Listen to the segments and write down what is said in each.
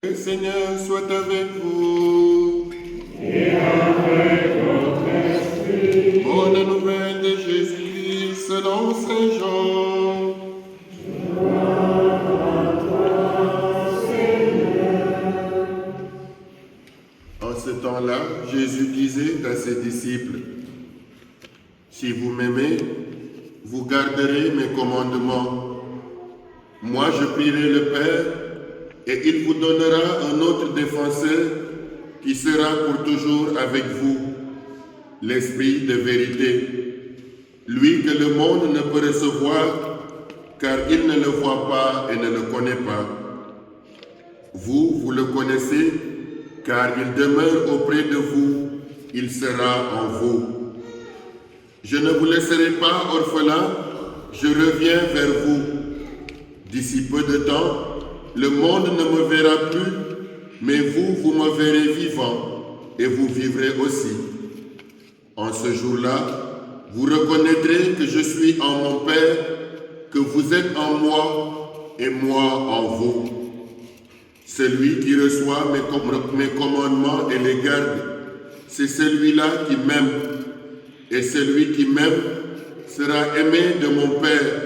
Le Seigneur soit avec vous. Et avec votre esprit. Bonne nouvelle de Jésus-Christ selon Saint Jean. Gloire à toi, Seigneur. En ce temps-là, Jésus disait à ses disciples, « Si vous m'aimez, vous garderez mes commandements. Moi, je prierai le Père, et il vous donnera un autre défenseur qui sera pour toujours avec vous, l'Esprit de vérité, lui que le monde ne peut recevoir, car il ne le voit pas et ne le connaît pas. Vous, vous le connaissez, car il demeure auprès de vous, il sera en vous. Je ne vous laisserai pas orphelins, je reviens vers vous. D'ici peu de temps, le monde ne me verra plus, mais vous, vous me verrez vivant, et vous vivrez aussi. En ce jour-là, vous reconnaîtrez que je suis en mon Père, que vous êtes en moi, et moi en vous. Celui qui reçoit mes commandements et les garde, c'est celui-là qui m'aime. Et celui qui m'aime sera aimé de mon Père.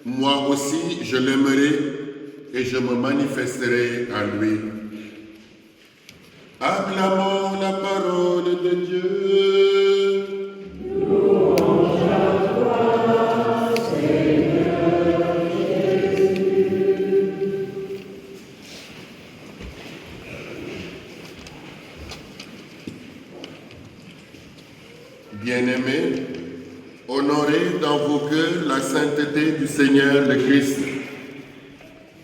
Moi aussi, je l'aimerai et je me manifesterai à lui. Acclamons la parole de Dieu. Louange à toi, Seigneur Jésus. Bien-aimés, honorez dans vos cœurs la sainteté du Seigneur le Christ.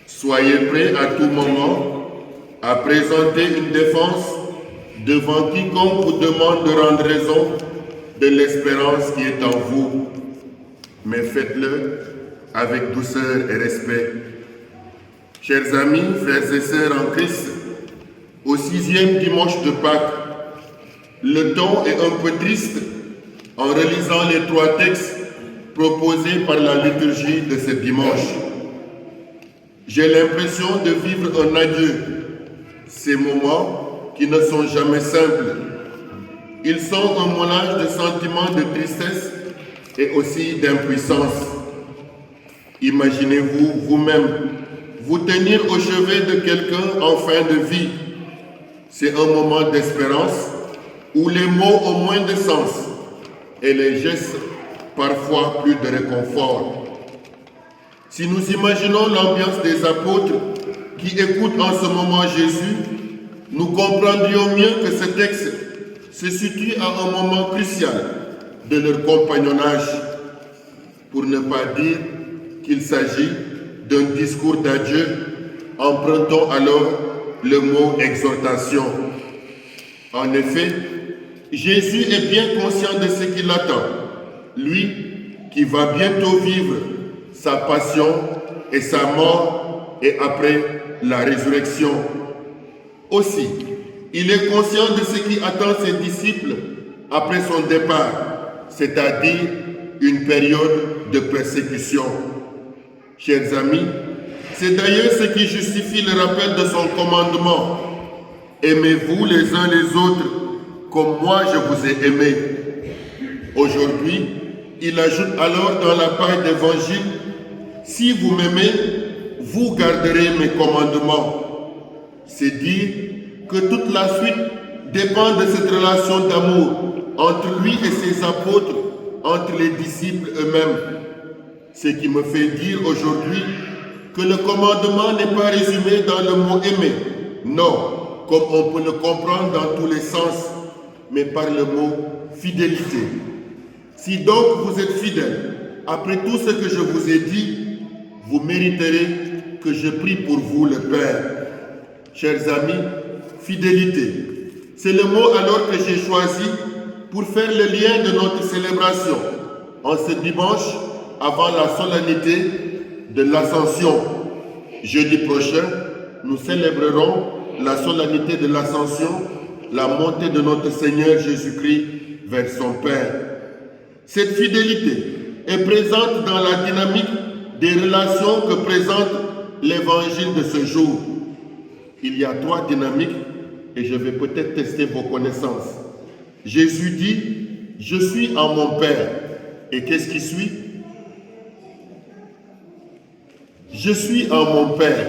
Soyez prêts à tout moment à présenter une défense devant quiconque vous demande de rendre raison de l'espérance qui est en vous. Mais faites-le avec douceur et respect. Chers amis, frères et sœurs en Christ, au 6e dimanche de Pâques, le ton est un peu triste en relisant les 3 textes proposés par la liturgie de ce dimanche. J'ai l'impression de vivre un adieu, ces moments qui ne sont jamais simples. Ils sont un mélange de sentiments de tristesse et aussi d'impuissance. Imaginez-vous vous-même vous tenir au chevet de quelqu'un en fin de vie. C'est un moment d'espérance où les mots ont moins de sens et les gestes parfois plus de réconfort. Si nous imaginons l'ambiance des apôtres qui écoutent en ce moment Jésus, nous comprendrions mieux que ce texte se situe à un moment crucial de leur compagnonnage, pour ne pas dire qu'il s'agit d'un discours d'adieu. Empruntons alors le mot exhortation. En effet, Jésus est bien conscient de ce qui l'attend, lui qui va bientôt vivre sa passion et sa mort et après la résurrection. Aussi, il est conscient de ce qui attend ses disciples après son départ, c'est-à-dire une période de persécution. Chers amis, c'est d'ailleurs ce qui justifie le rappel de son commandement. Aimez-vous les uns les autres comme moi je vous ai aimés. Aujourd'hui, il ajoute alors dans la page d'évangile, « Si vous m'aimez, vous garderez mes commandements. » C'est dire que toute la suite dépend de cette relation d'amour entre lui et ses apôtres, entre les disciples eux-mêmes. Ce qui me fait dire aujourd'hui que le commandement n'est pas résumé dans le mot « aimer ». Non, comme on peut le comprendre dans tous les sens, mais par le mot « fidélité ». Si donc vous êtes fidèles, après tout ce que je vous ai dit, vous mériterez que je prie pour vous le Père. Chers amis, fidélité, c'est le mot alors que j'ai choisi pour faire le lien de notre célébration en ce dimanche avant la solennité de l'Ascension. Jeudi prochain, nous célébrerons la solennité de l'Ascension, la montée de notre Seigneur Jésus-Christ vers son Père. Cette fidélité est présente dans la dynamique des relations que présente l'évangile de ce jour. il y a 3 dynamiques et je vais peut-être tester vos connaissances. Jésus dit, je suis en mon Père. Et qu'est-ce qui suit? Je suis en mon Père.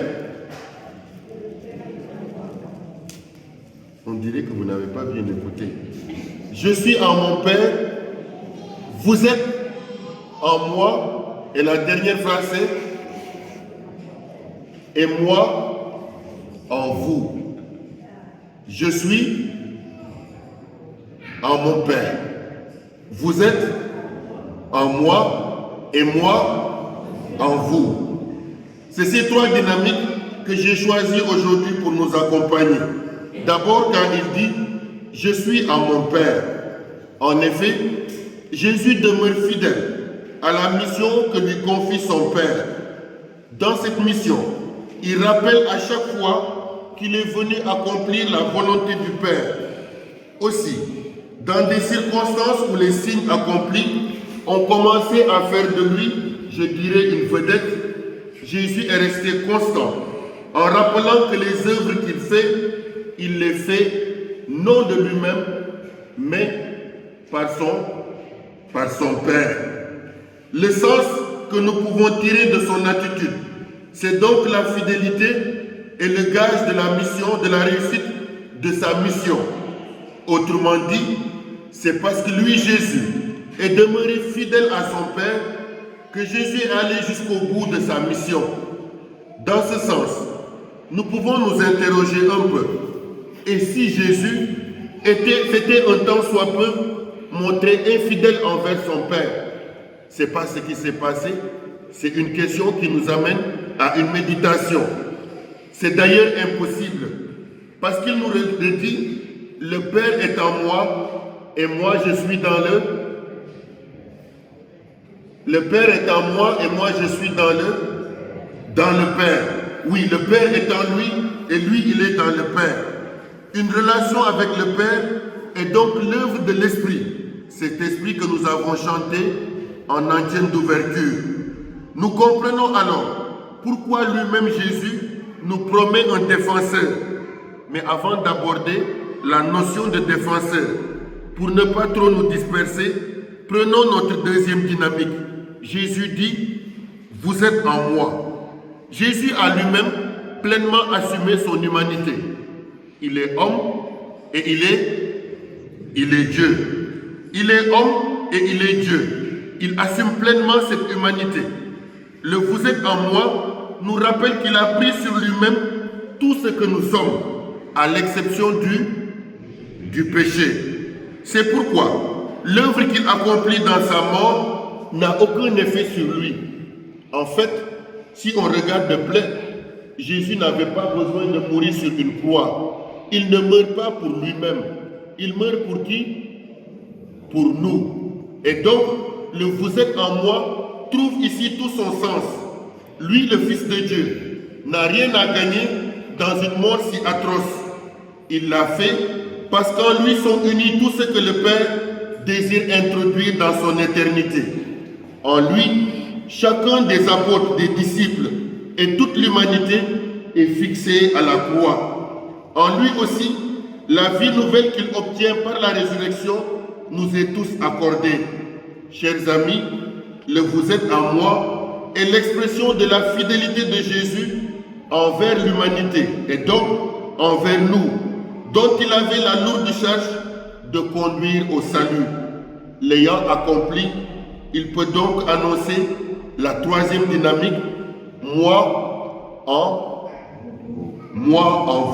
On dirait que vous n'avez pas bien écouté. Je suis en mon Père, vous êtes en moi, et la dernière phrase c'est et moi en vous. Je suis en mon Père, vous êtes en moi et moi en vous. C'est ces 3 dynamiques que j'ai choisies aujourd'hui pour nous accompagner. D'abord, quand il dit « Je suis en mon Père », en effet, Jésus demeure fidèle à la mission que lui confie son Père. Dans cette mission, il rappelle à chaque fois qu'il est venu accomplir la volonté du Père. Aussi, dans des circonstances où les signes accomplis ont commencé à faire de lui, je dirais, une vedette, Jésus est resté constant en rappelant que les œuvres qu'il fait, il les fait non de lui-même, mais par son Père. Le sens que nous pouvons tirer de son attitude, c'est donc la fidélité et le gage de la mission, de la réussite de sa mission. Autrement dit, c'est parce que lui, Jésus, est demeuré fidèle à son Père que Jésus est allé jusqu'au bout de sa mission. Dans ce sens, nous pouvons nous interroger un peu. Et si Jésus s'était un tant soit peu montré infidèle envers son Père? C'est pas ce qui s'est passé. C'est une question qui nous amène à une méditation. C'est d'ailleurs impossible. Parce qu'il nous dit, le Père est en moi et moi je suis dans le... Le Père est en moi et moi je suis dans le Père. Oui, le Père est en lui et lui il est dans le Père. Une relation avec le Père est donc l'œuvre de l'Esprit. Cet Esprit que nous avons chanté en antienne d'ouverture. Nous comprenons alors pourquoi lui-même Jésus nous promet un défenseur. Mais avant d'aborder la notion de défenseur, pour ne pas trop nous disperser, prenons notre deuxième dynamique. Jésus dit, vous êtes en moi. Jésus a lui-même pleinement assumé son humanité. Il est homme et il est Dieu. Il est homme et il est Dieu. Il assume pleinement cette humanité. Le vous êtes en moi nous rappelle qu'il a pris sur lui-même tout ce que nous sommes, à l'exception du péché. C'est pourquoi l'œuvre qu'il accomplit dans sa mort n'a aucun effet sur lui. En fait, si on regarde de près, Jésus n'avait pas besoin de mourir sur une croix. Il ne meurt pas pour lui-même. Il meurt pour qui? Pour nous. Et donc, le vous êtes en moi trouve ici tout son sens. Lui, le Fils de Dieu, n'a rien à gagner dans une mort si atroce. Il l'a fait parce qu'en lui sont unis tout ce que le Père désire introduire dans son éternité. En lui, chacun des apôtres, des disciples et toute l'humanité est fixé à la croix. En lui aussi, la vie nouvelle qu'il obtient par la résurrection nous est tous accordée. Chers amis, le vous êtes en moi est l'expression de la fidélité de Jésus envers l'humanité et donc envers nous, dont il avait la lourde charge de conduire au salut. L'ayant accompli, il peut donc annoncer la troisième dynamique, moi en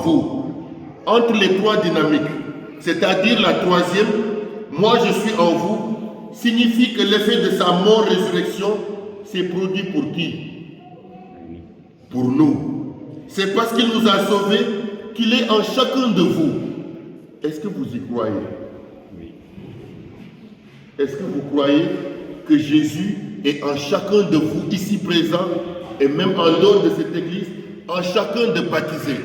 vous. Entre les 3 dynamiques, c'est-à-dire la troisième, moi je suis en vous, signifie que l'effet de sa mort-résurrection s'est produit pour qui? Pour nous. C'est parce qu'il nous a sauvés qu'il est en chacun de vous. Est-ce que vous y croyez? Oui. Est-ce que vous croyez que Jésus est en chacun de vous ici présent et même en dehors de cette église, en chacun de baptisés?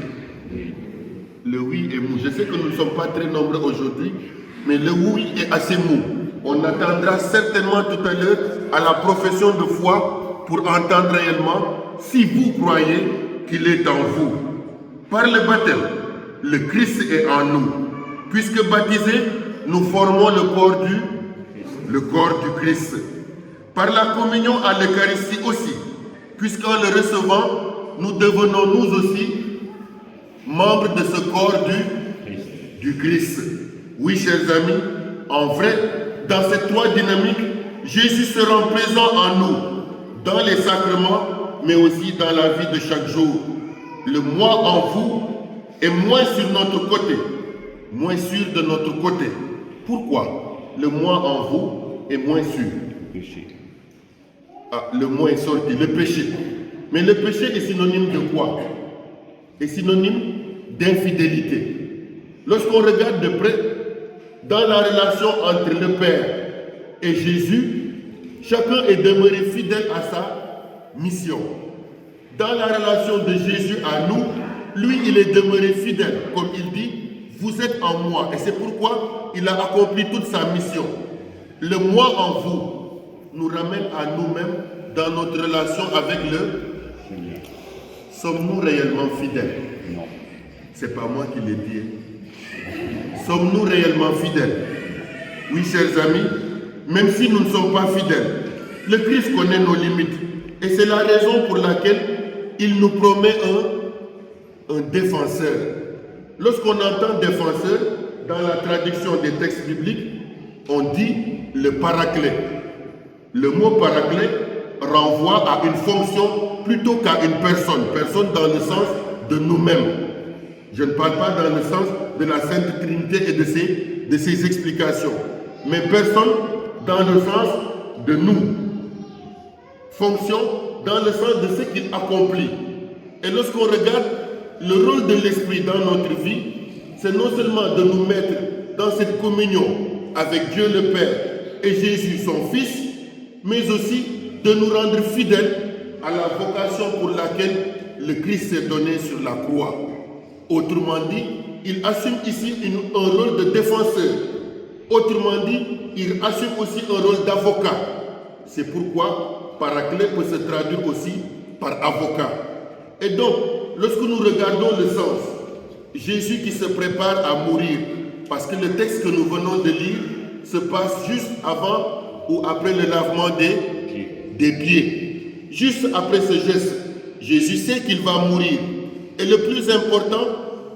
Le oui est mou. Je sais que nous ne sommes pas très nombreux aujourd'hui, mais le oui est assez mou. On attendra certainement tout à l'heure à la profession de foi pour entendre réellement si vous croyez qu'il est en vous. Par le baptême, le Christ est en nous. Puisque baptisés, nous formons le corps du Christ. Par la communion à l'Eucharistie aussi, puisqu'en le recevant, nous devenons nous aussi membres de ce corps du Christ. Oui, chers amis, en vrai, dans ces trois dynamiques, Jésus se rend présent en nous, dans les sacrements, mais aussi dans la vie de chaque jour. Le moi en vous est moins sur notre côté, moins sûr de notre côté. Pourquoi le moi en vous est moins sûr? Le moi est sorti, le péché. Mais le péché est synonyme de quoi? Est synonyme d'infidélité. Lorsqu'on regarde de près, dans la relation entre le Père et Jésus, chacun est demeuré fidèle à sa mission. Dans la relation de Jésus à nous, lui, il est demeuré fidèle. Comme il dit, vous êtes en moi. Et c'est pourquoi il a accompli toute sa mission. Le moi en vous nous ramène à nous-mêmes dans notre relation avec le Seigneur. Sommes-nous réellement fidèles? Non. C'est pas moi qui l'ai dit. Sommes-nous réellement fidèles? Oui, chers amis, même si nous ne sommes pas fidèles, le Christ connaît nos limites. Et c'est la raison pour laquelle il nous promet un défenseur. Lorsqu'on entend défenseur, dans la traduction des textes bibliques, on dit le paraclet. Le mot paraclet renvoie à une fonction plutôt qu'à une personne. Personne dans le sens de nous-mêmes. Je ne parle pas dans le sens de la Sainte Trinité et de ses explications. Mais personne dans le sens de nous. Fonction dans le sens de ce qu'il accomplit. Et lorsqu'on regarde le rôle de l'Esprit dans notre vie, c'est non seulement de nous mettre dans cette communion avec Dieu le Père et Jésus son Fils, mais aussi de nous rendre fidèles à la vocation pour laquelle le Christ s'est donné sur la croix. Autrement dit, il assume ici un rôle de défenseur. Autrement dit, il assume aussi un rôle d'avocat. C'est pourquoi paraclet peut se traduire aussi par avocat. Et donc, lorsque nous regardons le sens, Jésus qui se prépare à mourir, parce que le texte que nous venons de lire se passe juste avant ou après le lavement des pieds. Juste après ce geste, Jésus sait qu'il va mourir. Et le plus important,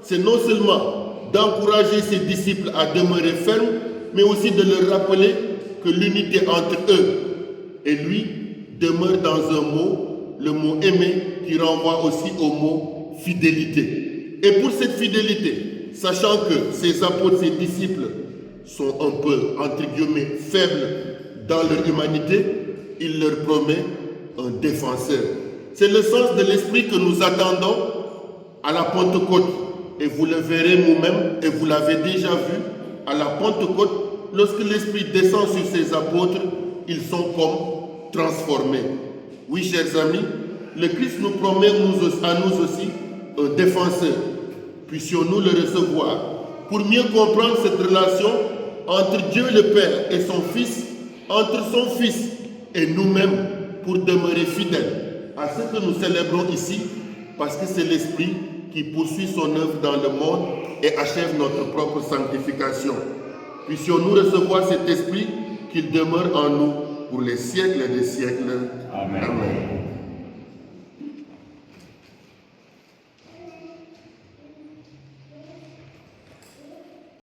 c'est non seulement d'encourager ses disciples à demeurer fermes, mais aussi de leur rappeler que l'unité entre eux et lui demeure dans un mot, le mot aimer, qui renvoie aussi au mot fidélité. Et pour cette fidélité, sachant que ses apôtres, ses disciples sont un peu, entre guillemets, faibles dans leur humanité, il leur promet un défenseur. C'est le sens de l'esprit que nous attendons à la Pentecôte. Et vous le verrez vous-même, et vous l'avez déjà vu, à la Pentecôte, lorsque l'Esprit descend sur ses apôtres, ils sont comme transformés. Oui, chers amis, le Christ nous promet à nous aussi un défenseur. Puissions-nous le recevoir pour mieux comprendre cette relation entre Dieu le Père et son Fils, entre son Fils et nous-mêmes, pour demeurer fidèles à ce que nous célébrons ici, parce que c'est l'Esprit qui poursuit son œuvre dans le monde et achève notre propre sanctification. Puissions-nous recevoir cet Esprit, qu'il demeure en nous pour les siècles des siècles. Amen. Amen.